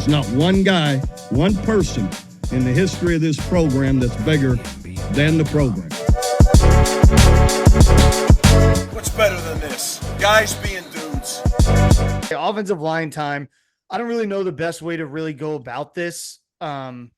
There's not one guy, one person in the history of this program that's bigger than the program. What's better than this? Guys being dudes. Offensive line time. I don't really know the best way to really go about this. So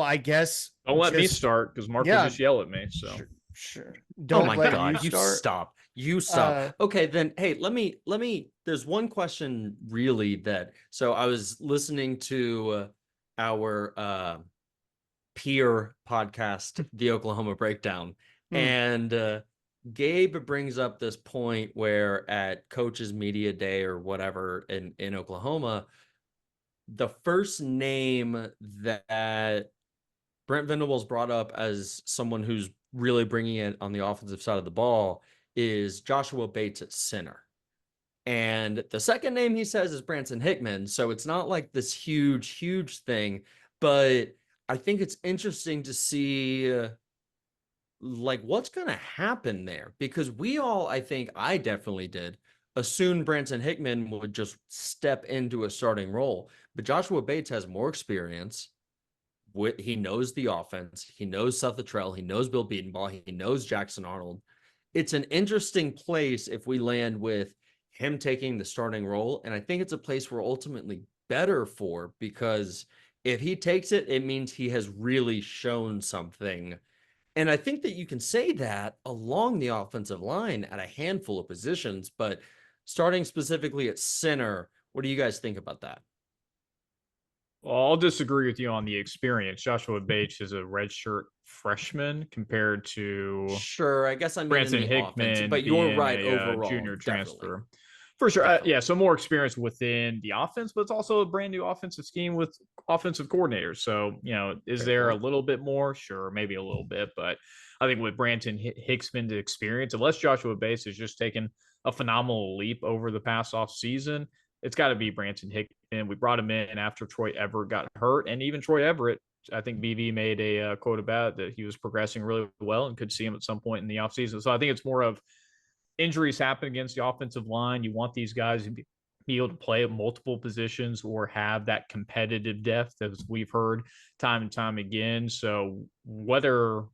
I guess Don't let me start because Mark will just yell at me. So sure. Oh my God! You stop. You stop. Okay, then. Hey, let me. There's one question really that. So I was listening to our peer podcast, The Oklahoma Breakdown, and Gabe brings up this point where at Coach's Media Day or whatever in Oklahoma, the first name that Brent Venables brought up as someone who's really bringing it on the offensive side of the ball is Joshua Bates at center. And the second name he says is Branson Hickman. So it's not like this huge thing, but I think it's interesting to see like what's going to happen there, because we all, I think I definitely did assume Branson Hickman would just step into a starting role, but Joshua Bates has more experience. He knows the offense. He knows Seth Luttrell. He knows Bill Beatonbaugh. He knows Jackson Arnold. It's an interesting place if we land with him taking the starting role. And I think it's a place we're ultimately better for, because if he takes it, it means he has really shown something. And I think that you can say that along the offensive line at a handful of positions, but starting specifically at center, what do you guys think about that? Well, I'll disagree with you on the experience. Joshua Bates is a redshirt freshman compared to I guess I mean Branson Hickman, offense, but you're right overall. Junior definitely. transfer. For sure. Yeah, so more experience within the offense, but it's also a brand new offensive scheme with offensive coordinators. So, is there a little bit more? Sure, maybe a little bit. But I think with Branson Hicksman's experience, unless Joshua Bates has just taken a phenomenal leap over the past offseason, it's got to be Branson Hickman. We brought him in after Troy Everett got hurt. And even Troy Everett, I think BV made a quote about that he was progressing really well and could see him at some point in the offseason. So I think it's more of injuries happen against the offensive line. You want these guys to be able to play at multiple positions or have that competitive depth, as we've heard time and time again. So whether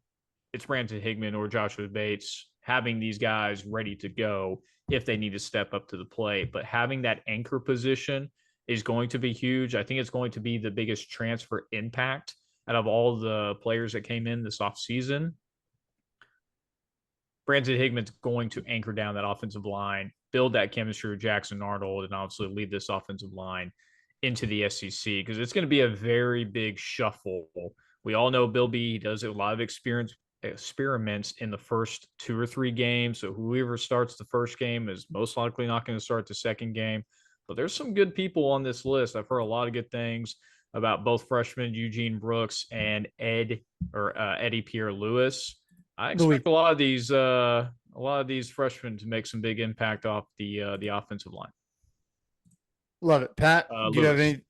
it's Branson Hickman or Joshua Bates, having these guys ready to go if they need to step up to the plate, but having that anchor position is going to be huge. I think it's going to be the biggest transfer impact out of all the players that came in this offseason. Branson Hickman's going to anchor down that offensive line, build that chemistry with Jackson Arnold, and obviously lead this offensive line into the SEC, because it's going to be a very big shuffle. We all know Bill B does a lot of experiments in the first 2 or 3 games. So whoever starts the first game is most likely not going to start the second game. But there's some good people on this list. I've heard a lot of good things about both freshmen Eugene Brooks and Eddie Pierre-Louis. I expect a lot of these freshmen to make some big impact off the offensive line. Love it, Pat. Do you have any?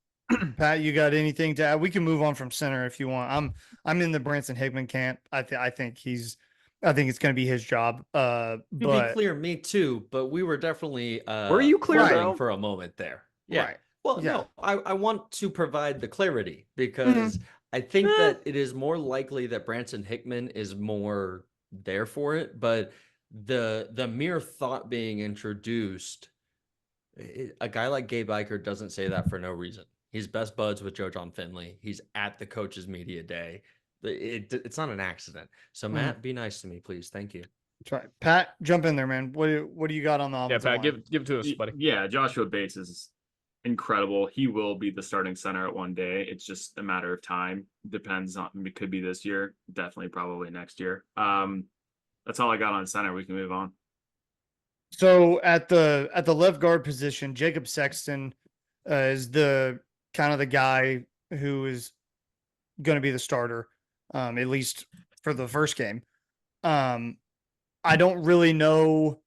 Pat, you got anything to add? We can move on from center if you want. I'm in the Branson Hickman camp. I think it's going to be his job. To be clear, me too. But we were definitely were you clear for a moment there? Yeah. Right. Well, yeah. No, I want to provide the clarity, because I think that it is more likely that Branson Hickman is more there for it, but the mere thought being introduced, a guy like Gabe Eichert doesn't say that for no reason. He's best buds with Joe John Finley. He's at the Coach's Media Day. It's not an accident. So Matt, be nice to me, please. Thank you. That's right. Pat, jump in there, man. What do you got on the offensive line? Pat, give it to us, buddy. Yeah, Joshua Bates is incredible. He will be the starting center at one day. It's just a matter of time. Depends on, it could be this year, definitely probably next year. That's all I got on center. We can move on. So at the left guard position, Jacob Sexton is the kind of the guy who is going to be the starter, at least for the first game. I don't really know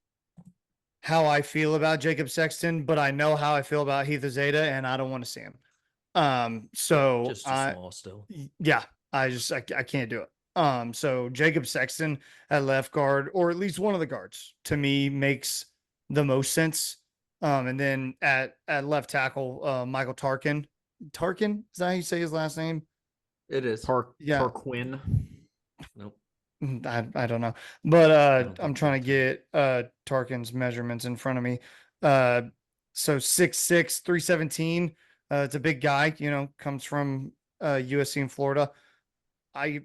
how I feel about Jacob Sexton, but I know how I feel about Heath Zeta, and I don't want to see him. So just too small still. Yeah, I can't do it. So Jacob Sexton at left guard, or at least one of the guards, to me makes the most sense. And then at left tackle, Michael Tarkin. Tarkin, is that how you say his last name? It is. Yeah. Tarquin. Nope. I don't know. But don't I'm think trying to get Tarkin's measurements in front of me. So 6'6", 317. It's a big guy, comes from USC in Florida. I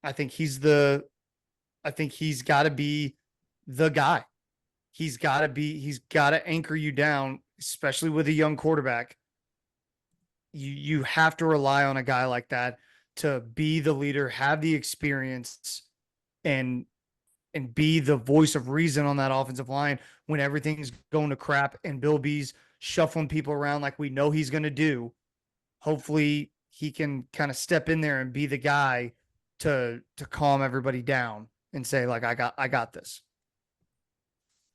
I think he's got to be the guy. He's got to anchor you down, especially with a young quarterback. You have to rely on a guy like that to be the leader, have the experience, and be the voice of reason on that offensive line when everything's going to crap and Bill B's shuffling people around like we know he's going to do. Hopefully he can kind of step in there and be the guy to calm everybody down and say, like, I got this.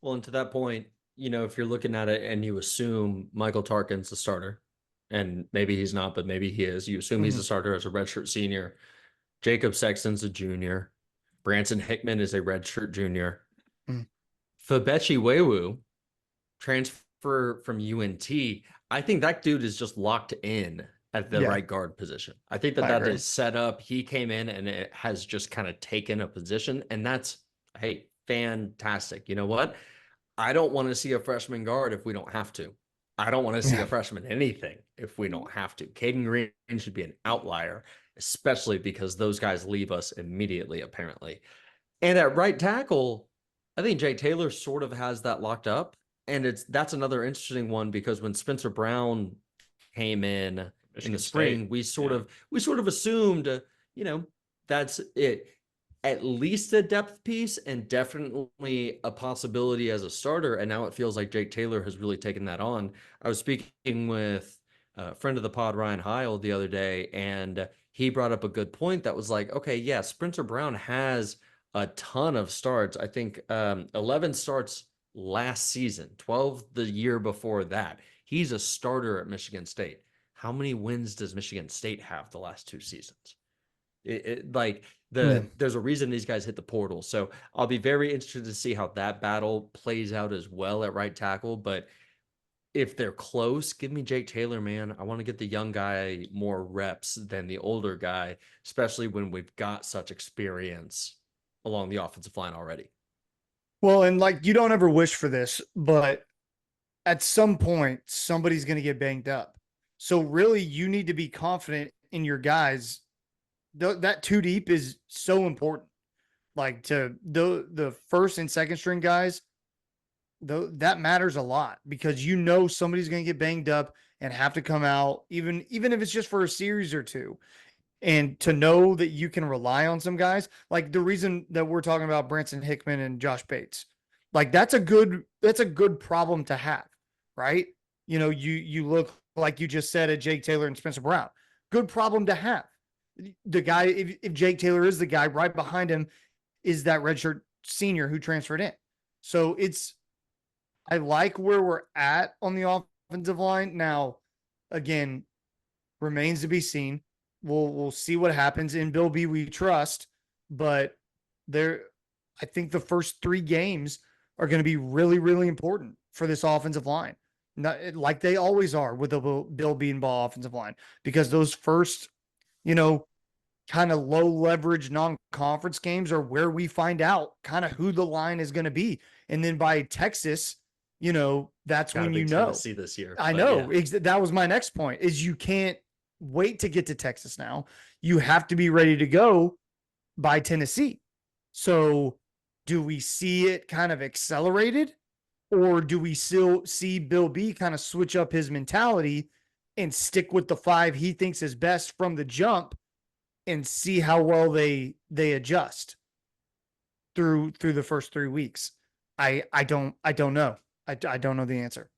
Well, and to that point, if you're looking at it and you assume Michael Tarkin's the starter, and maybe he's not, but maybe he is, you assume he's a starter as a redshirt senior. Jacob Sexton's a junior. Branson Hickman is a redshirt junior. Fabechi Wewu, transfer from UNT. I think that dude is just locked in at the right guard position. I think that is set up. He came in and it has just kind of taken a position, and that's, hey, fantastic. You know what? I don't want to see a freshman guard if we don't have to. I don't want to see a freshman anything if we don't have to. Caden Green should be an outlier, especially because those guys leave us immediately, apparently. And at right tackle, I think Jake Taylor sort of has that locked up. And that's another interesting one, because when Spencer Brown came in the spring, we sort of assumed, that's it. At least a depth piece and definitely a possibility as a starter. And now it feels like Jake Taylor has really taken that on. I was speaking with a friend of the pod, Ryan Heil, the other day, and he brought up a good point that was like, okay, yeah, Spencer Brown has a ton of starts. I think 11 starts last season, 12 the year before that. He's a starter at Michigan State. How many wins does Michigan State have the last 2 seasons? There's a reason these guys hit the portal. So I'll be very interested to see how that battle plays out as well at right tackle. But if they're close, give me Jake Taylor, man. I want to get the young guy more reps than the older guy, especially when we've got such experience along the offensive line already. Well, and you don't ever wish for this, but at some point, somebody's going to get banged up. So really, you need to be confident in your guys. That 2 deep is so important. Like, to the first and second string guys, that matters a lot, because somebody's going to get banged up and have to come out, even if it's just for a series or 2. And to know that you can rely on some guys, like the reason that we're talking about Branson Hickman and Josh Bates, like that's a good problem to have, right? You look, like you just said, at Jake Taylor and Spencer Brown. Good problem to have. The guy, if Jake Taylor is the guy, right behind him is that redshirt senior who transferred in. So I like where we're at on the offensive line. Now, again, remains to be seen. We'll see what happens. In Bill B, we trust, but I think the first 3 games are going to be really, really important for this offensive line. Not like they always are with the Bill B and Ball offensive line, because those first, kind of low leverage non-conference games are where we find out kind of who the line is going to be. And then by Texas, that's when Tennessee this year. I know. Yeah. That was my next point, is you can't wait to get to Texas now. You have to be ready to go by Tennessee. So do we see it kind of accelerated, or do we still see Bill B kind of switch up his mentality and stick with the 5 he thinks is best from the jump and see how well they adjust through the first 3 weeks? I don't know. I don't know the answer.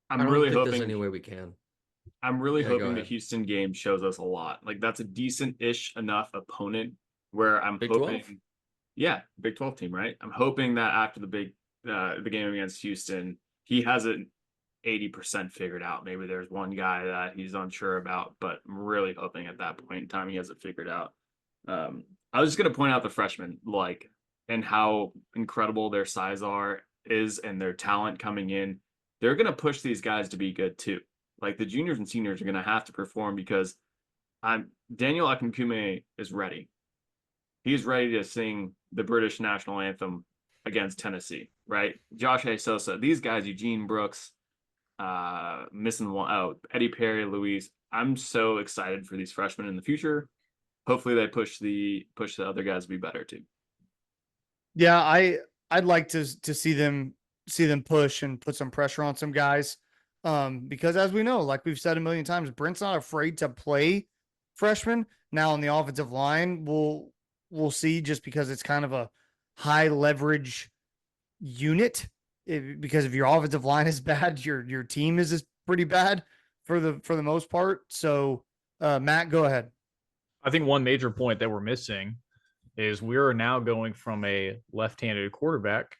I'm really hoping there's any way we can. I'm really hoping the Houston game shows us a lot. Like, that's a decent-ish enough opponent where I'm Big hoping 12? Yeah, Big 12 team, right? I'm hoping that after the game against Houston, he has it 80% figured out. Maybe there's one guy that he's unsure about, but I'm really hoping at that point in time he has it figured out. I was just gonna point out the freshmen, and how incredible their size is and their talent coming in. they're going to push these guys to be good too. Like the juniors and seniors are going to have to perform because Daniel Akinkume is ready. He's ready to sing the British national anthem against Tennessee, right? Josh Sosa, these guys, Eugene Brooks, missing one out, Eddie Perry, Luis. I'm so excited for these freshmen in the future. Hopefully they push the other guys to be better too. Yeah, I'd like to see them push and put some pressure on some guys. Because as we know, like we've said a million times, Brent's not afraid to play freshmen. Now on the offensive line, we'll see, just because it's kind of a high leverage unit. Because if your offensive line is bad, your team is pretty bad for the most part. So Matt, go ahead. I think one major point that we're missing is we are now going from a left-handed quarterback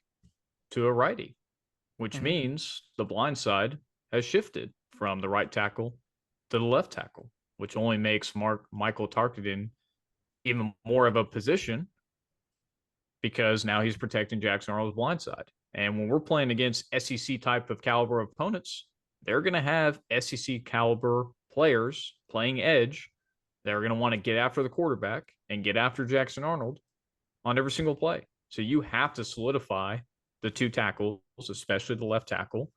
to a righty, which means the blind side has shifted from the right tackle to the left tackle, which only makes Michael Tarkenton even more of a position, because now he's protecting Jackson Arnold's blind side. And when we're playing against SEC type of caliber opponents, they're going to have SEC caliber players playing edge. They're going to want to get after the quarterback and get after Jackson Arnold on every single play. So you have to solidify the two tackles, especially the left tackle.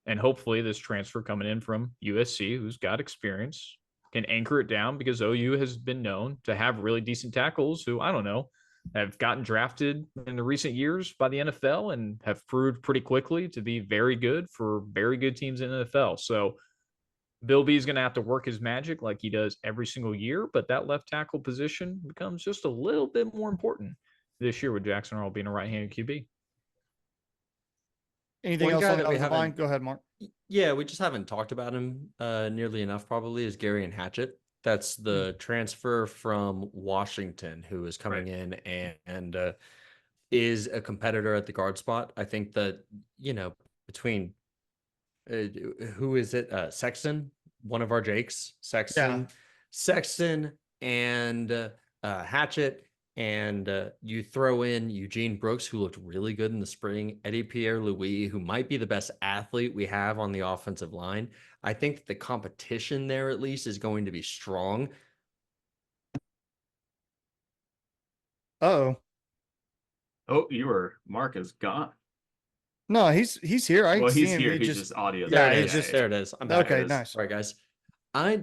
And hopefully this transfer coming in from USC, who's got experience, can anchor it down, because OU has been known to have really decent tackles who, I don't know, have gotten drafted in the recent years by the NFL and have proved pretty quickly to be very good for very good teams in the NFL. So Bill B is going to have to work his magic like he does every single year, but that left tackle position becomes just a little bit more important this year with Jackson Arnold being a right-handed QB. Anything else on the line? Go ahead, Mark. Yeah, we just haven't talked about him nearly enough, probably, is Gary Hatchett. That's the transfer from Washington, who is coming in and is a competitor at the guard spot. I think that, between who is it? Sexton, one of our Jakes, Sexton and Hatchett. And you throw in Eugene Brooks, who looked really good in the spring, Eddie Pierre-Louis, who might be the best athlete we have on the offensive line. I think that the competition there, at least, is going to be strong. Oh, Mark is gone. No, he's here. He's here. He's just audio. There it is. There it is. I'm back. Okay, nice. All right, guys. I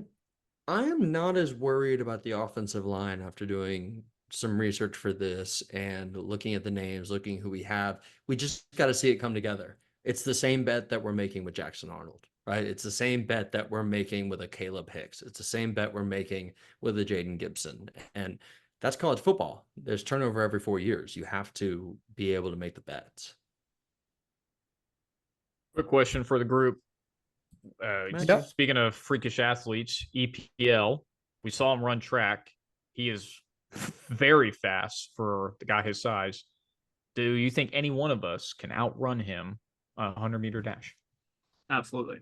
am not as worried about the offensive line after doing some research for this and looking at the names, looking who we have. We just got to see it come together. It's the same bet that we're making with Jackson Arnold, right? It's the same bet that we're making with a Caleb Hicks. It's the same bet we're making with a Jaden Gibson. And that's college football. There's turnover every 4 years. You have to be able to make the bets. Quick question for the group. Speaking of freakish athletes, EPL, we saw him run track. He is very fast for the guy his size. Do you think any one of us can outrun him on a 100-meter dash? Absolutely.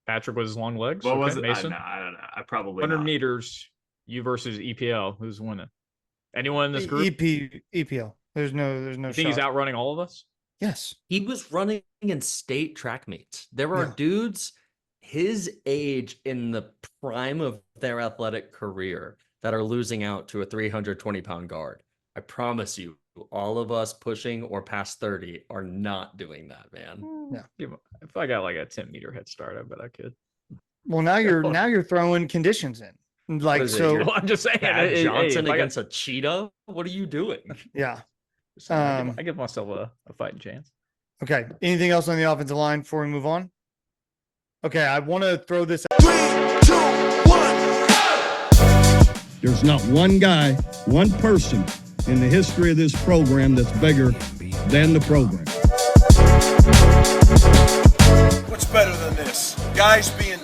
Patrick with his long legs? What was it? Mason? I don't know. I probably 100 not. meters, you versus EPL. Who's winning? Anyone in this group? EPL. There's no You think shot. he's outrunning all of us? Yes. He was running in state track meets. There are dudes his age in the prime of their athletic career that are losing out to a 320-pound guard. I promise you, all of us pushing or past 30 are not doing that, man. Yeah. If I got like a 10-meter head start, I bet I could. Well, now you're throwing conditions in. Like, so Well, I'm just saying. Thad Johnson against a cheetah? What are you doing? yeah. I give myself a fighting chance. Okay. Anything else on the offensive line before we move on? Okay, I want to throw this out. 3, 2, 1, go! There's not one guy, one person in the history of this program that's bigger than the program. What's better than this? Guys being